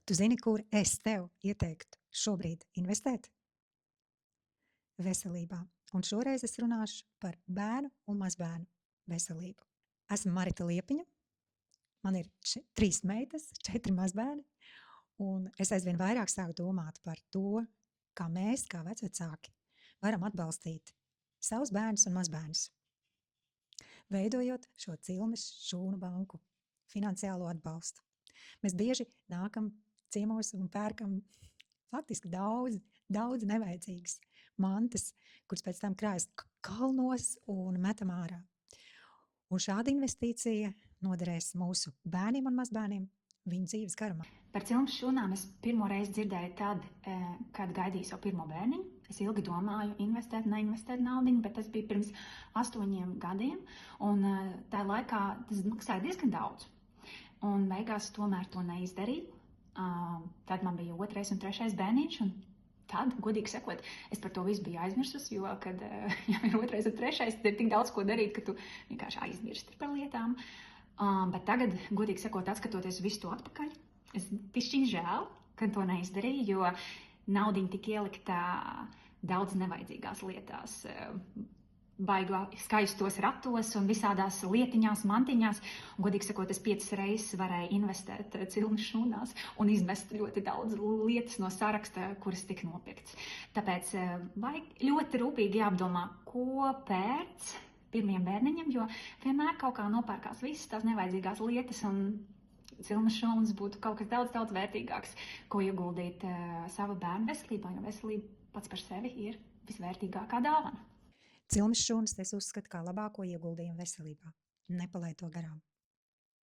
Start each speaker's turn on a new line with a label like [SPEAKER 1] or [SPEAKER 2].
[SPEAKER 1] Tu zini, kur es tev ieteiktu šobrīd investēt? Veselībā. Un šoreiz es runāšu par bērnu un mazbērnu veselību. Esmu Marita Liepiņa, man ir 3 meitas, 4 mazbērni, un es aizvien vairāk sāku domāt par to, kā mēs, kā vecvecāki, varam atbalstīt savus bērnus un mazbērnus, veidojot šo cilmes šūnu banku, finansiālo atbalstu. Mēs bieži nākam ciemos un pērkam faktiski daudz nevajadzīgas mantas, kuras pēc tam krājas kalnos un metam ārā. Un šāda investīcija noderēs mūsu bērniem un mazbērniem viņu dzīves garumā.
[SPEAKER 2] Par cilmes šūnām es pirmo reizi dzirdēju tad, kad gaidīju savu pirmo bērniņu. Es ilgi domāju, investēt, neinvestēt naudiņu, bet tas bija pirms 8 gadiem, un tā laikā tas maksāja diezgan daudz. Un beigās tomēr to neizdarīju. Tad man bija 2. un 3. bērniņš, un tad, godīgi sakot, es par to visu biju aizmirsusi, jo, kad jau ir 2. un 3, tad ir tik daudz ko darīt, ka tu vienkārši aizmirsti par lietām. Bet tagad, godīgi sakot, atskatoties visu to atpakaļ, es pišķiņ žēl, ka to neizdarīju, jo naudiņa tik ielikta daudz nevajadzīgās lietās, baigā skaistos ratos un visādās lietiņās, mantiņās. Un, godīgi sakot, es 5 reizes varēju investēt cilmes šūnās un izmest ļoti daudz lietas no saraksta, kuras tika nopirktas. Tāpēc vajag ļoti rūpīgi jāapdomā, ko pēc pirmiem bērniņiem, jo vienmēr kaut kā nopērkās visas tās nevajadzīgās lietas, un cilmes šūnas būtu kaut kas daudz vērtīgāks, ko ieguldīt sava bērna veselībā, jo veselība pats par sevi ir visvērtīgākā dāvana.
[SPEAKER 1] Cilmes šūnas es uzskatu kā labāko ieguldījumu veselībā. Nepalaid to garām.